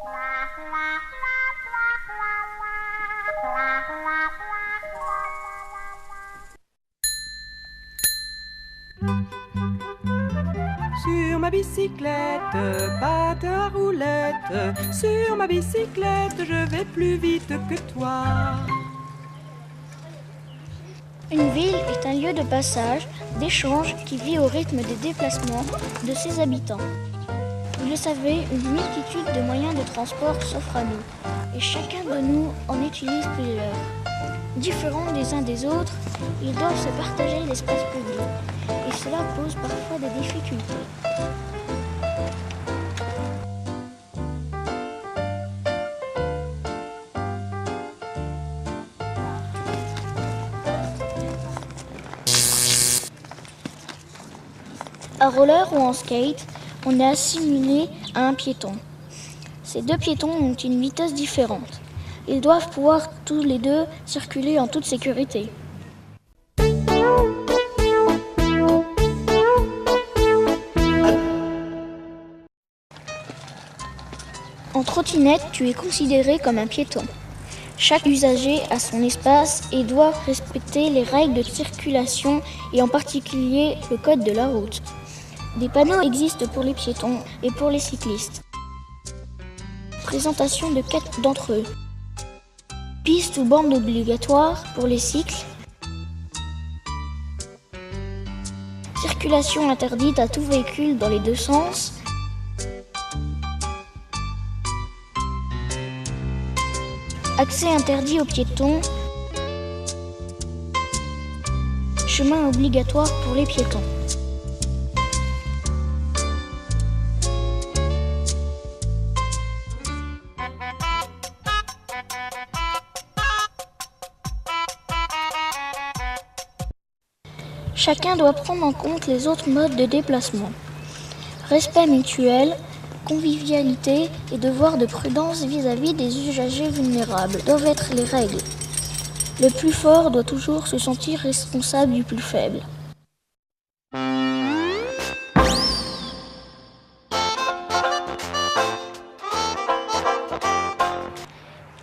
Sur ma bicyclette, patte à roulette, sur ma bicyclette, je vais plus vite que toi. Une ville est un lieu de passage, d'échange qui vit au rythme des déplacements de ses habitants. Vous le savez, une multitude de moyens de transport s'offre à nous, et chacun de nous en utilise plusieurs. Différents les uns des autres, ils doivent se partager l'espace public, et cela pose parfois des difficultés. À roller ou en skate, on est assimilé à un piéton. Ces deux piétons ont une vitesse différente. Ils doivent pouvoir tous les deux circuler en toute sécurité. En trottinette, tu es considéré comme un piéton. Chaque usager a son espace et doit respecter les règles de circulation et en particulier le code de la route. Des panneaux existent pour les piétons et pour les cyclistes. Présentation de 4 d'entre eux. Piste ou bande obligatoire pour les cycles. Circulation interdite à tout véhicule dans les deux sens. Accès interdit aux piétons. Chemin obligatoire pour les piétons. Chacun doit prendre en compte les autres modes de déplacement. Respect mutuel, convivialité et devoir de prudence vis-à-vis des usagers vulnérables doivent être les règles. Le plus fort doit toujours se sentir responsable du plus faible.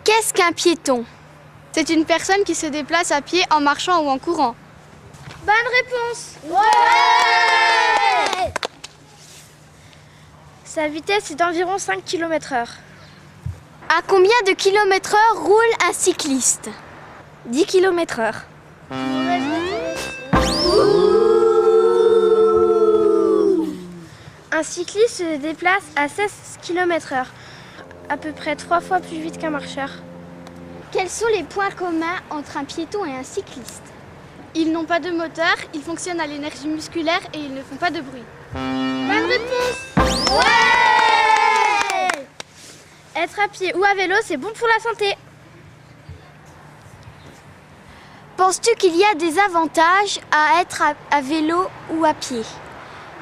Qu'est-ce qu'un piéton? C'est une personne qui se déplace à pied en marchant ou en courant. Bonne réponse! Ouais! Sa vitesse est d'environ 5 km/h. À combien de km/h roule un cycliste? 10 km/h. Un cycliste se déplace à 16 km/h, à peu près 3 fois plus vite qu'un marcheur. Quels sont les points communs entre un piéton et un cycliste? Ils n'ont pas de moteur, ils fonctionnent à l'énergie musculaire et ils ne font pas de bruit. Bonne réponse! Ouais! Être à pied ou à vélo, c'est bon pour la santé. Penses-tu qu'il y a des avantages à être à vélo ou à pied?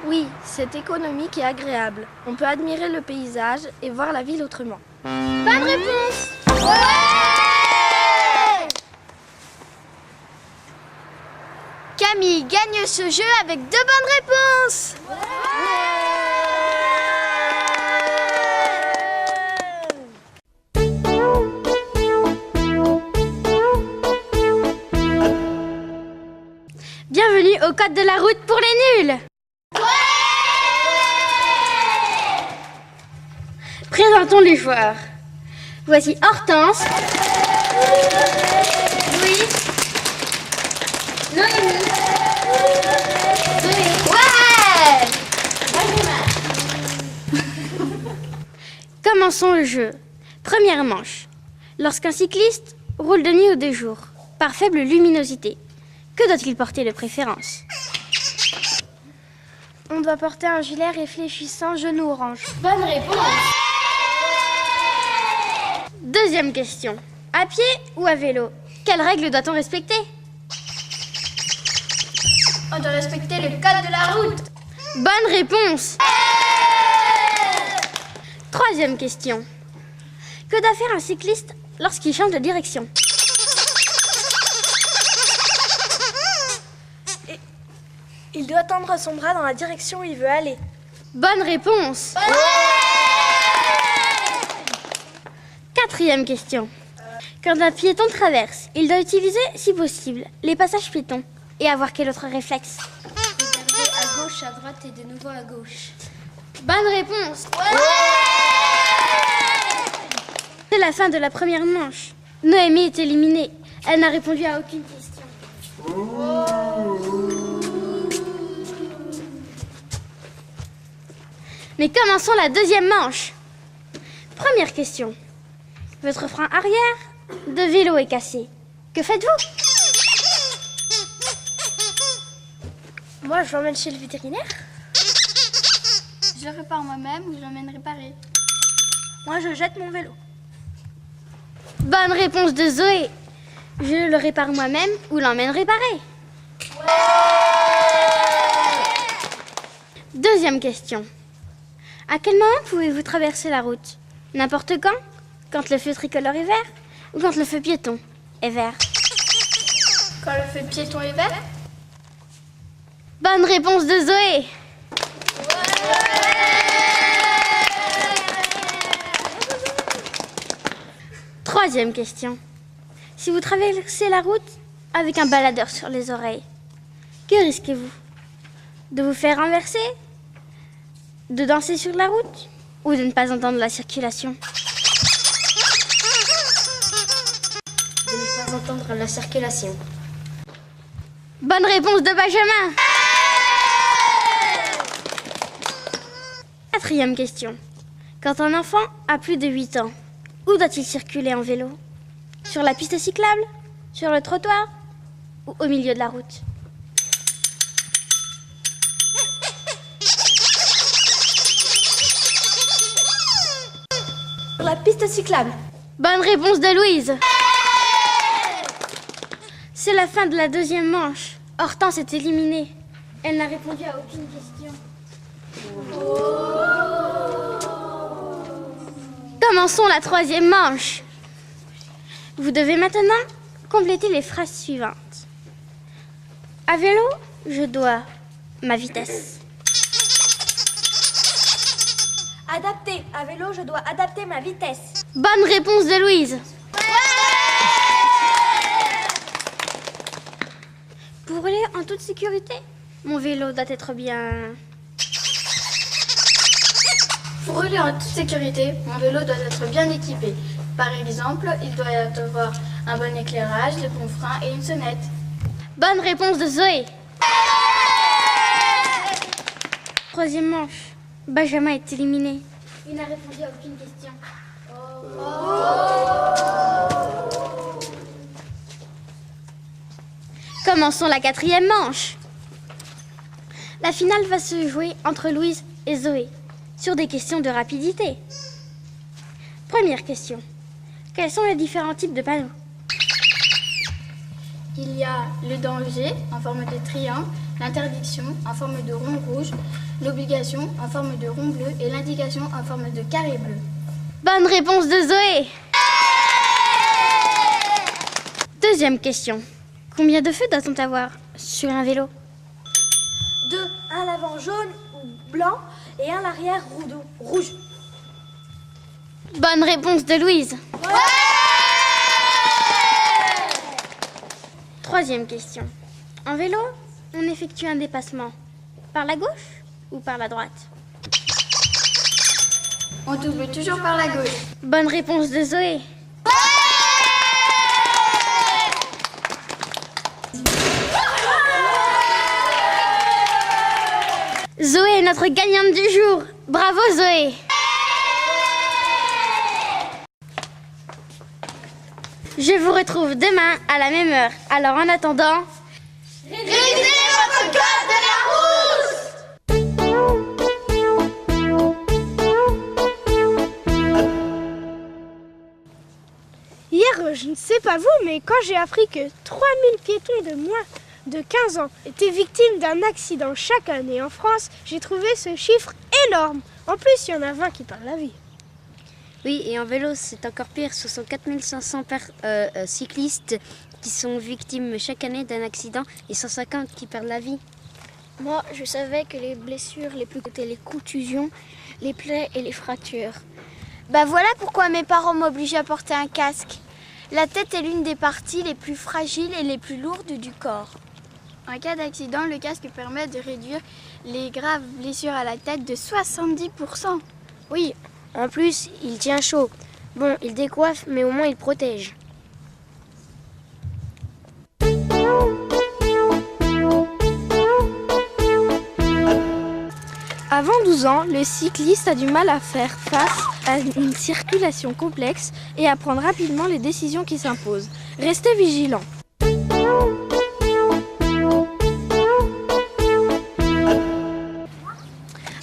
Oui, c'est économique et agréable. On peut admirer le paysage et voir la ville autrement. Bonne réponse! Ouais! Camille gagne ce jeu avec 2 bonnes réponses. Bienvenue au code de la route pour les nuls. Présentons les joueurs. Voici Hortense, Louis, Noémie. Ouais! Commençons le jeu. Première manche. Lorsqu'un cycliste roule de nuit ou de jour, par faible luminosité, que doit-il porter de préférence? On doit porter un gilet réfléchissant jaune ou orange. Bonne réponse! Deuxième question. À pied ou à vélo? Quelles règles doit-on respecter? On doit respecter le code de la route. Bonne réponse! Troisième question. Que doit faire un cycliste lorsqu'il change de direction? Il doit tendre son bras dans la direction où il veut aller. Bonne réponse! 4e question. Quand un piéton traverse, il doit utiliser, si possible, les passages piétons. Et avoir quel autre réflexe? Regarder à gauche, à droite et de nouveau à gauche. Bonne réponse. C'est la fin de la première manche. Noémie est éliminée. Elle n'a répondu à aucune question. Mais commençons la deuxième manche. Première question. Votre frein arrière de vélo est cassé. Que faites-vous? Moi, je l'emmène chez le vétérinaire. Je le répare moi-même ou je l'emmène réparer. Moi, je jette mon vélo. Bonne réponse de Zoé. Je le répare moi-même ou l'emmène réparer. Deuxième question. À quel moment pouvez-vous traverser la route? N'importe quand? Quand le feu tricolore est vert? Ou quand le feu piéton est vert? Quand le feu piéton est vert? Bonne réponse de Zoé. Troisième question. Si vous traversez la route avec un baladeur sur les oreilles, que risquez-vous? De vous faire renverser? De danser sur la route? Ou de ne pas entendre la circulation? De ne pas entendre la circulation. Bonne réponse de Benjamin. Quatrième question. Quand un enfant a plus de 8 ans, où doit-il circuler en vélo? Sur la piste cyclable? Sur le trottoir? Ou au milieu de la route? Sur la piste cyclable. Bonne réponse de Louise. C'est la fin de la deuxième manche. Hortense est éliminée. Elle n'a répondu à aucune question. Commençons la troisième manche. Vous devez maintenant compléter les phrases suivantes. À vélo, je dois ma vitesse. Adapter. À vélo, je dois adapter ma vitesse. Bonne réponse de Louise. Pour rouler en toute sécurité, mon vélo doit être bien... Pour rouler en toute sécurité, mon vélo doit être bien équipé. Par exemple, il doit avoir un bon éclairage, de bons freins et une sonnette. Bonne réponse de Zoé. Troisième manche. Benjamin est éliminé. Il n'a répondu à aucune question. Commençons la quatrième manche. La finale va se jouer entre Louise et Zoé sur des questions de rapidité. Première question. Quels sont les différents types de panneaux? Il y a le danger en forme de triangle, l'interdiction en forme de rond rouge, l'obligation en forme de rond bleu et l'indication en forme de carré bleu. Bonne réponse de Zoé. Deuxième question. Combien de feux doit-on avoir sur un vélo? 2. Un à l'avant jaune ou blanc et un à l'arrière rouge. Bonne réponse de Louise. Troisième question. En vélo, on effectue un dépassement par la gauche ou par la droite? On double toujours par la gauche. Bonne réponse de Zoé. Zoé est notre gagnante du jour. Bravo Zoé. Je vous retrouve demain à la même heure. Alors en attendant... Révisez votre code de la route! Hier, je ne sais pas vous, mais quand j'ai appris que 3000 piétons de moins de 15 ans étaient victimes d'un accident chaque année en France, j'ai trouvé ce chiffre énorme. En plus, il y en a 20 qui perdent la vie. Oui, et en vélo, c'est encore pire. Ce sont 4500 cyclistes qui sont victimes chaque année d'un accident et 150 qui perdent la vie. Moi, je savais que les blessures les plus étaient les contusions, les plaies et les fractures. Bah voilà pourquoi mes parents m'obligent à porter un casque. La tête est l'une des parties les plus fragiles et les plus lourdes du corps. En cas d'accident, le casque permet de réduire les graves blessures à la tête de 70%. Oui, en plus, il tient chaud. Bon, il décoiffe, mais au moins il protège. Avant 12 ans, le cycliste a du mal à faire face à une circulation complexe et à prendre rapidement les décisions qui s'imposent. Restez vigilants.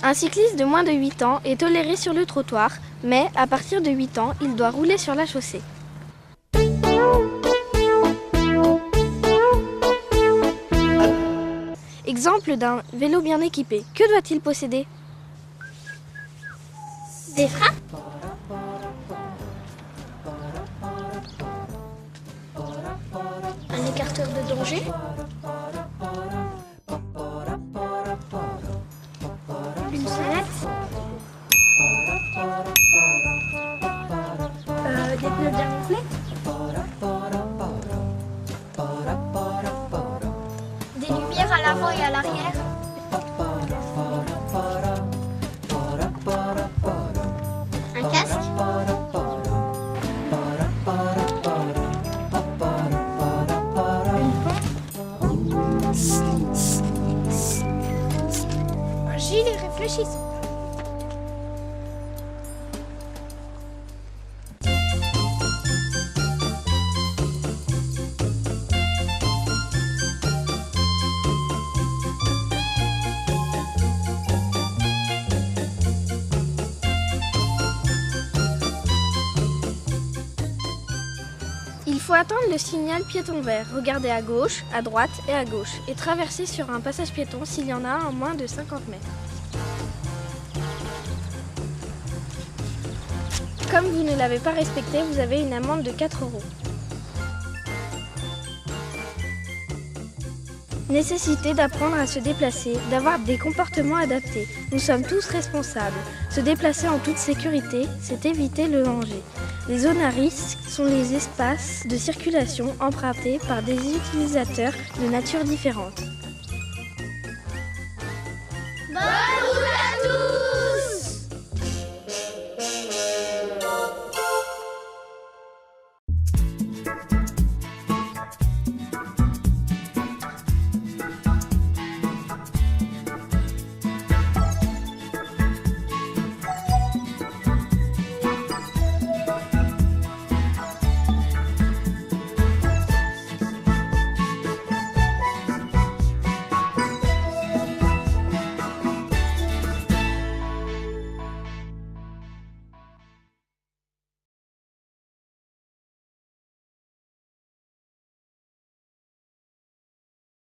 Un cycliste de moins de 8 ans est toléré sur le trottoir, mais à partir de 8 ans, il doit rouler sur la chaussée. Exemple d'un vélo bien équipé. Que doit-il posséder? Des freins? Un écarteur de danger? Une sonnette? Des pneus bien gonflés? Des lumières à l'avant et à l'arrière. Un casque? Un gilet réfléchissant. Il faut attendre le signal piéton vert, regarder à gauche, à droite et à gauche, et traverser sur un passage piéton s'il y en a un en moins de 50 mètres. Comme vous ne l'avez pas respecté, vous avez une amende de 4 €. Nécessité d'apprendre à se déplacer, d'avoir des comportements adaptés. Nous sommes tous responsables. Se déplacer en toute sécurité, c'est éviter le danger. Les zones à risque sont les espaces de circulation empruntés par des utilisateurs de nature différente. Bonne